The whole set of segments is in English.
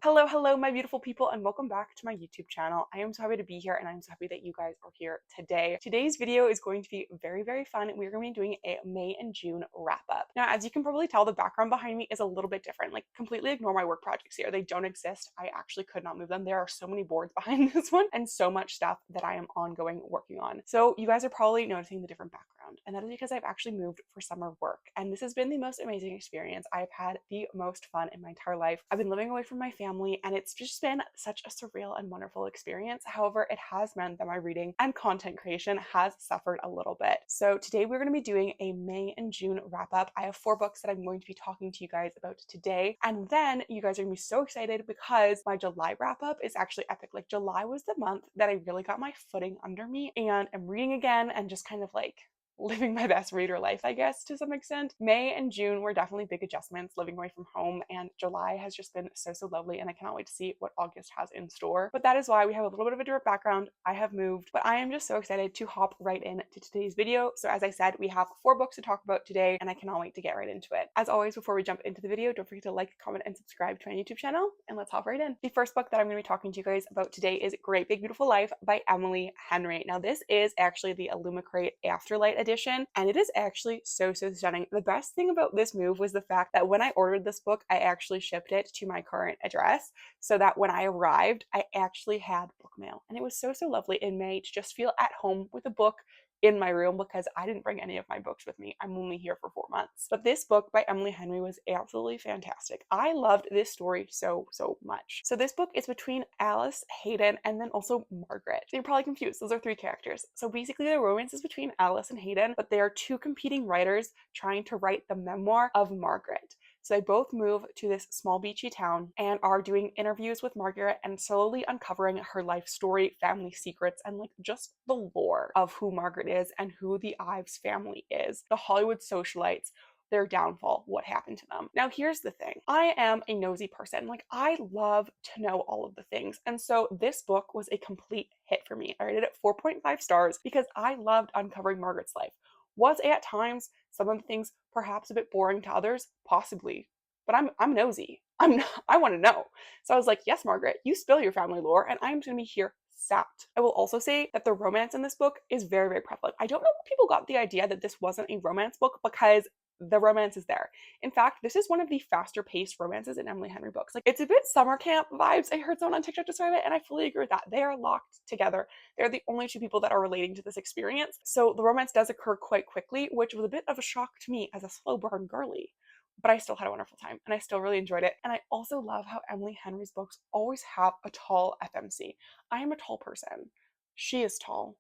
Hello, my beautiful people, and welcome back to my YouTube channel. I am so happy to be here, and I'm so happy that you guys are here today. Today's video is going to be very fun. We're going to be doing a May and June wrap up. Now, as you can probably tell, the background behind me is a little bit different. Like, completely ignore my work projects here. They don't exist. I actually could not move them. There are so many boards behind this one and so much stuff that I am ongoing working on. So you guys are probably noticing the different background, and that is because I've actually moved for summer work, and this has been the most amazing experience. I've had the most fun in my entire life. I've been living away from my family, and it's just been such a surreal and wonderful experience. However, it has meant that my reading and content creation has suffered a little bit. So today we're going to be doing a May and June wrap up. I have 4 books that I'm going to be talking to you guys about today, and then you guys are going to be so excited because my July wrap up is actually epic. Like, July was the month that I really got my footing under me, and I'm reading again and just kind of like living my best reader life, I guess, to some extent. May and June were definitely big adjustments, living away from home, and July has just been so lovely, and I cannot wait to see what August has in store. But that is why we have a little bit of a different background. I have moved, but I am just so excited to hop right into today's video. So as I said, we have 4 books to talk about today, and I cannot wait to get right into it. As always, before we jump into the video, don't forget to like, comment, and subscribe to my YouTube channel, and let's hop right in. The first book that I'm going to be talking to you guys about today is Great Big Beautiful Life by Emily Henry. Now, this is actually the Illumicrate Afterlight edition, and it is actually so stunning. The best thing about this move was the fact that when I ordered this book, I actually shipped it to my current address, so that when I arrived, I actually had book mail, and it was so lovely in May to just feel at home with a book in my room, because I didn't bring any of my books with me. I'm only here for 4 months. But this book by Emily Henry was absolutely fantastic. I loved this story so much. So this book is between Alice, Hayden, and then also Margaret. So you're probably confused. Those are 3 characters. So basically the romance is between Alice and Hayden, but they are 2 competing writers trying to write the memoir of Margaret. So they both move to this small beachy town and are doing interviews with Margaret and slowly uncovering her life story, family secrets, and like just the lore of who Margaret is and who the Ives family is. The Hollywood socialites, their downfall, what happened to them. Now, here's the thing. I am a nosy person. Like, I love to know all of the things. And so this book was a complete hit for me. I rated it 4.5 stars because I loved uncovering Margaret's life. Was at times some of the things perhaps a bit boring to others? Possibly. But I'm nosy. I want to know. So I was like, yes, Margaret, you spill your family lore, and I'm going to be here sat. I will also say that the romance in this book is very prevalent. I don't know if people got the idea that this wasn't a romance book, because the romance is there. In fact, this is one of the faster paced romances in Emily Henry books. Like, it's a bit summer camp vibes. I heard someone on TikTok describe it, and I fully agree with that. They are locked together. They're the only 2 people that are relating to this experience. So the romance does occur quite quickly, which was a bit of a shock to me as a slow burn girly. But I still had a wonderful time, and I still really enjoyed it. And I also love how Emily Henry's books always have a tall FMC. I am a tall person. She is tall.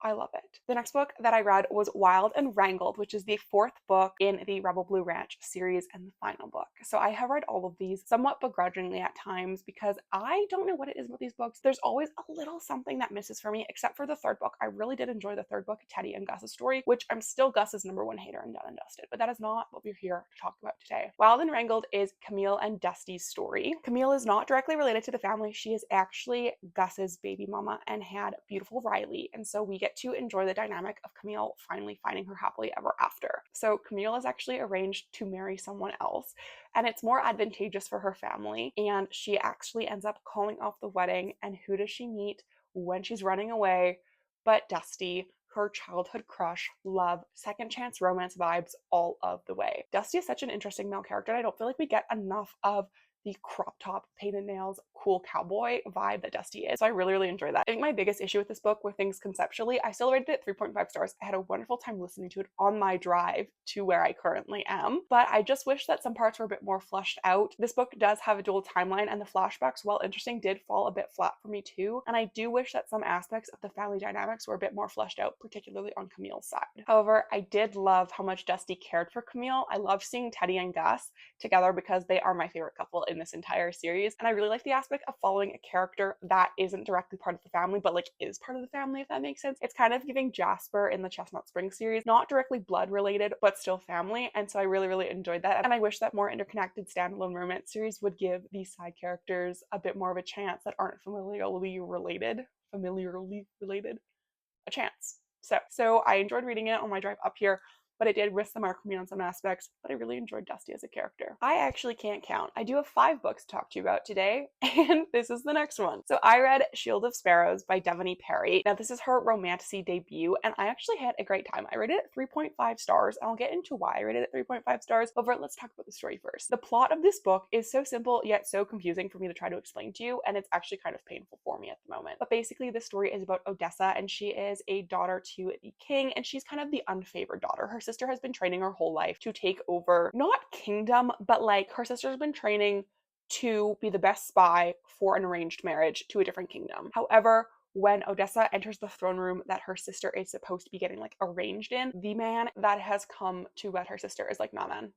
I love it. The next book that I read was Wild and Wrangled, which is the 4th book in the Rebel Blue Ranch series and the final book. So I have read all of these somewhat begrudgingly at times because I don't know what it is about these books. There's always a little something that misses for me, except for the 3rd book. I really did enjoy the 3rd book, Teddy and Gus's story, which I'm still Gus's #1 hater and done and dusted, but that is not what we're here to talk about today. Wild and Wrangled is Camille and Dusty's story. Camille is not directly related to the family. She is actually Gus's baby mama and had beautiful Riley, and so we get to enjoy the dynamic of Camille finally finding her happily ever after. So Camille is actually arranged to marry someone else, and it's more advantageous for her family, and she actually ends up calling off the wedding. And who does she meet when she's running away but Dusty, her childhood crush, love, second chance romance vibes all of the way. Dusty is such an interesting male character, and I don't feel like we get enough of the crop top, painted nails, cool cowboy vibe that Dusty is. So I really enjoy that. I think my biggest issue with this book were things conceptually. I still rated it 3.5 stars. I had a wonderful time listening to it on my drive to where I currently am, but I just wish that some parts were a bit more fleshed out. This book does have a dual timeline, and the flashbacks, while interesting, did fall a bit flat for me too. And I do wish that some aspects of the family dynamics were a bit more fleshed out, particularly on Camille's side. However, I did love how much Dusty cared for Camille. I love seeing Teddy and Gus together because they are my favorite couple in this entire series, and I really like the aspect of following a character that isn't directly part of the family but like is part of the family, if that makes sense. It's kind of giving Jasper in the Chestnut Springs series, not directly blood related but still family, and so I really enjoyed that. And I wish that more interconnected standalone romance series would give these side characters a bit more of a chance that aren't familiarly related a chance. So I enjoyed reading it on my drive up here. but it did risk the mark for me on some aspects, but I really enjoyed Dusty as a character. I actually can't count. I do have 5 books to talk to you about today, and this is the next one. So I read Shield of Sparrows by Devoney Perry. Now this is her romantasy debut, and I actually had a great time. I rated it 3.5 stars, and I'll get into why I rated it 3.5 stars, but let's talk about the story first. The plot of this book is so simple yet so confusing for me to try to explain to you, and it's actually kind of painful for me at the moment. But basically the story is about Odessa, and she is a daughter to the king, and she's kind of the unfavored daughter. Her sister has been training her whole life to take over, not kingdom, but like her sister's been training to be the best spy for an arranged marriage to a different kingdom. However, when Odessa enters the throne room that her sister is supposed to be getting like arranged in, the man that has come to wed her sister is like, nah man,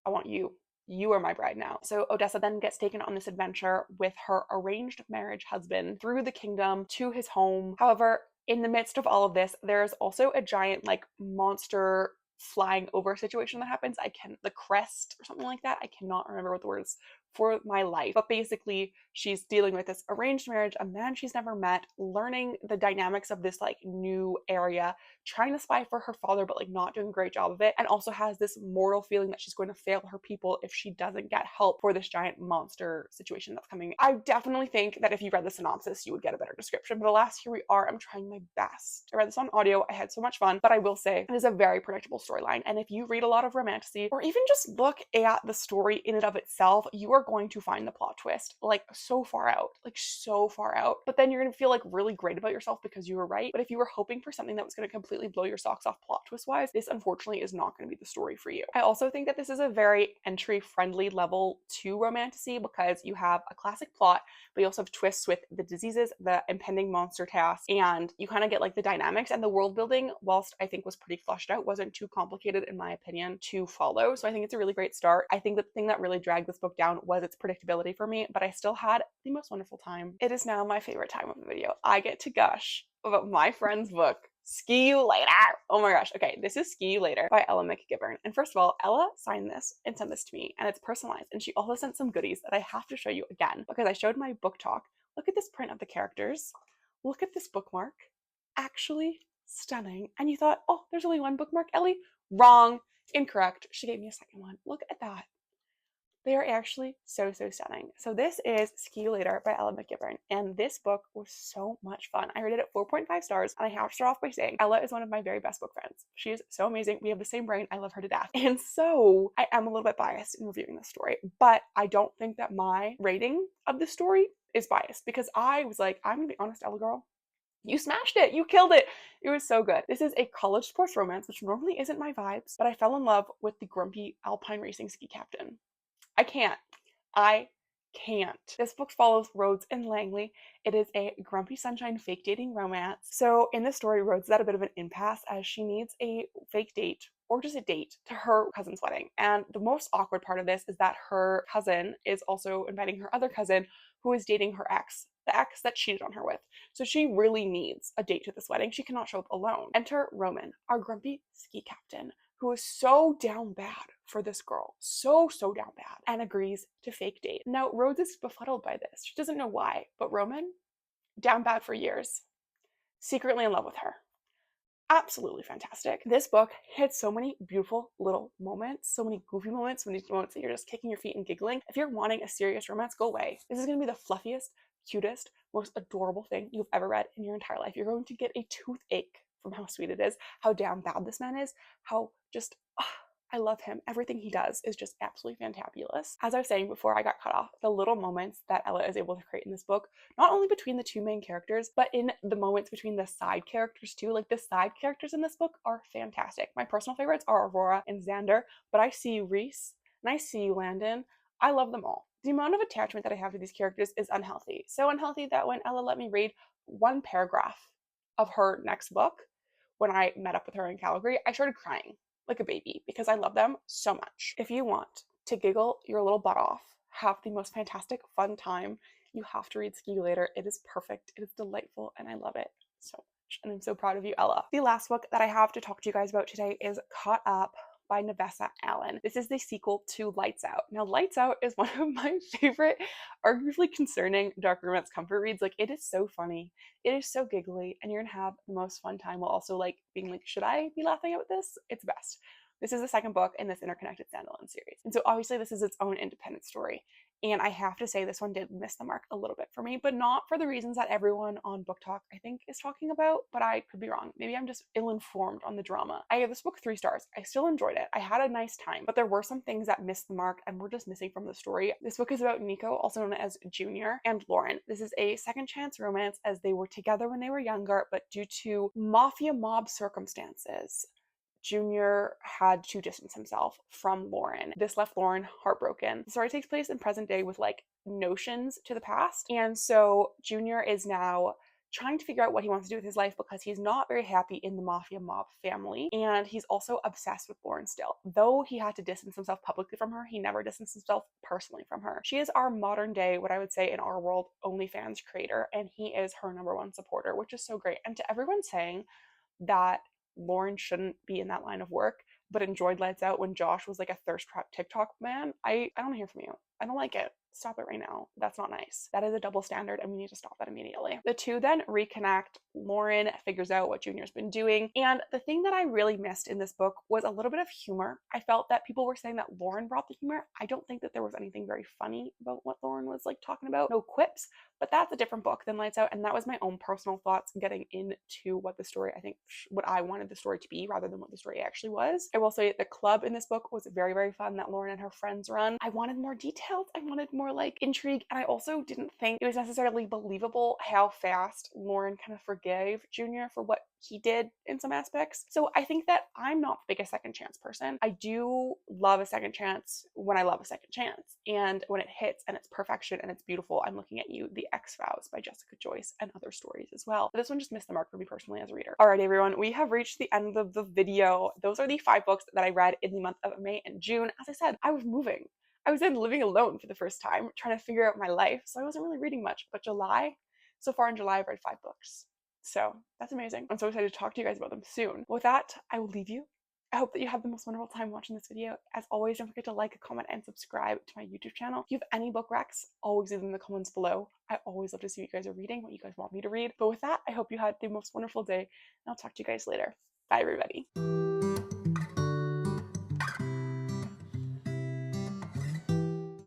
I want you. You are my bride now. So Odessa then gets taken on this adventure with her arranged marriage husband through the kingdom to his home. However, in the midst of all of this, there's also a giant like monster flying over situation that happens. The crest or something like that. I cannot remember what the words for my life. But basically, she's dealing with this arranged marriage, a man she's never met, learning the dynamics of this like new area, trying to spy for her father, but like not doing a great job of it, and also has this mortal feeling that she's going to fail her people if she doesn't get help for this giant monster situation that's coming. I definitely think that if you read the synopsis, you would get a better description, but alas, here we are. I'm trying my best. I read this on audio. I had so much fun, but I will say it is a very predictable storyline, and if you read a lot of romantasy or even just look at the story in and of itself, you are going to find the plot twist like so far out, but then you're going to feel like really great about yourself because you were right. But if you were hoping for something that was going to completely blow your socks off plot twist wise, this unfortunately is not going to be the story for you. I also think that this is a very entry friendly level to romantasy because you have a classic plot, but you also have twists with the diseases, the impending monster task, and you kind of get like the dynamics, and the world building, whilst I think was pretty fleshed out, wasn't too complicated in my opinion to follow. So I think it's a really great start. I think the thing that really dragged this book down was its predictability for me, but I still had the most wonderful time. It is now my favorite time of the video. I get to gush about my friend's book, Ski You Later. Oh my gosh. Okay, this is Ski You Later by Ella McGivern. And first of all, Ella signed this and sent this to me, and it's personalized. And she also sent some goodies that I have to show you again because I showed my book talk. Look at this print of the characters. Look at this bookmark. Actually stunning. And you thought, oh, there's only one bookmark, Ellie? Wrong. Incorrect. She gave me a second one. Look at that. They are actually so stunning. So this is Ski You Later by Ella McGivern, and this book was so much fun. I rated it 4.5 stars, and I have to start off by saying Ella is one of my very best book friends. She is so amazing. We have the same brain. I love her to death. And so I am a little bit biased in reviewing this story, but I don't think that my rating of the story is biased because I was like, I'm gonna be honest, Ella girl, you smashed it. You killed it. It was so good. This is a college sports romance, which normally isn't my vibes, but I fell in love with the grumpy alpine racing ski captain. I can't. This book follows Rhodes and Langley. It is a grumpy sunshine fake dating romance. So in this story, Rhodes is at a bit of an impasse as she needs a fake date or just a date to her cousin's wedding. And the most awkward part of this is that her cousin is also inviting her other cousin who is dating her ex, the ex that cheated on her with. So she really needs a date to this wedding. She cannot show up alone. Enter Roman, our grumpy ski captain, who is so down bad for this girl, so down bad, and agrees to fake date. Now, Rhodes is befuddled by this. She doesn't know why, but Roman, down bad for years, secretly in love with her. Absolutely fantastic. This book had so many beautiful little moments, so many goofy moments, so many moments that you're just kicking your feet and giggling. If you're wanting a serious romance, go away. This is going to be the fluffiest, cutest, most adorable thing you've ever read in your entire life. You're going to get a toothache from how sweet it is, how damn bad this man is, how just, I love him. Everything he does is just absolutely fantabulous. As I was saying before I got cut off, the little moments that Ella is able to create in this book, not only between the two main characters, but in the moments between the side characters too. Like the side characters in this book are fantastic. My personal favorites are Aurora and Xander, but I see you, Reese, and I see you, Landon. I love them all. The amount of attachment that I have to these characters is unhealthy. So unhealthy that when Ella let me read one paragraph of her next book, when I met up with her in Calgary, I started crying like a baby because I love them so much. If you want to giggle your little butt off, have the most fantastic fun time, you have to read Ski You Later. It is perfect, it is delightful, and I love it so much. And I'm so proud of you, Ella. The last book that I have to talk to you guys about today is Caught Up by Nevessa Allen. This is the sequel to Lights Out. Now, Lights Out is one of my favorite, arguably concerning dark romance comfort reads. Like, it is so funny, it is so giggly, and you're gonna have the most fun time while also like being like, should I be laughing at this? It's best. This is the second book in this interconnected standalone series. And so obviously this is its own independent story. And I have to say this one did miss the mark a little bit for me, but not for the reasons that everyone on Book Talk I think is talking about, but I could be wrong. Maybe I'm just ill-informed on the drama. I gave this book 3 stars. I still enjoyed it. I had a nice time, but there were some things that missed the mark and were just missing from the story. This book is about Nico, also known as Junior, and Lauren. This is a second chance romance as they were together when they were younger, but due to mafia mob circumstances, Junior had to distance himself from Lauren. This left Lauren heartbroken. The story takes place in present day with like notions to the past. And so Junior is now trying to figure out what he wants to do with his life because he's not very happy in the mafia mob family. And he's also obsessed with Lauren still. Though he had to distance himself publicly from her, he never distanced himself personally from her. She is our modern day, what I would say in our world, OnlyFans creator, and he is her #1 supporter, which is so great. And to everyone saying that Lauren shouldn't be in that line of work, but enjoyed Lights Out when Josh was like a thirst trap TikTok man, I don't hear from you. I don't like it. Stop it right now. That's not nice. That is a double standard and we need to stop that immediately. The two then reconnect. Lauren figures out what Junior's been doing. And the thing that I really missed in this book was a little bit of humor. I felt that people were saying that Lauren brought the humor. I don't think that there was anything very funny about what Lauren was like talking about. No quips, but that's a different book than Lights Out. And that was my own personal thoughts getting into what the story, I think, what I wanted the story to be rather than what the story actually was. I will say the club in this book was very, very fun that Lauren and her friends run. I wanted more details. I wanted more like intrigue. And I also didn't think it was necessarily believable how fast Lauren kind of forgave Junior for what he did in some aspects. So I think that I'm not the biggest second chance person. I do love a second chance when I love a second chance. And when it hits and it's perfection and it's beautiful, I'm looking at you, The X-Files by Jessica Joyce, and other stories as well. But this one just missed the mark for me personally as a reader. Alright everyone, we have reached the end of the video. Those are the 5 books that I read in the month of May and June. As I said, I was moving. I was then living alone for the first time, trying to figure out my life, so I wasn't really reading much. But so far in July, I've read 5 books. So that's amazing. I'm so excited to talk to you guys about them soon. With that, I will leave you. I hope that you have the most wonderful time watching this video. As always, don't forget to like, comment, and subscribe to my YouTube channel. If you have any book recs, always leave them in the comments below. I always love to see what you guys are reading, what you guys want me to read. But with that, I hope you had the most wonderful day, and I'll talk to you guys later. Bye, everybody.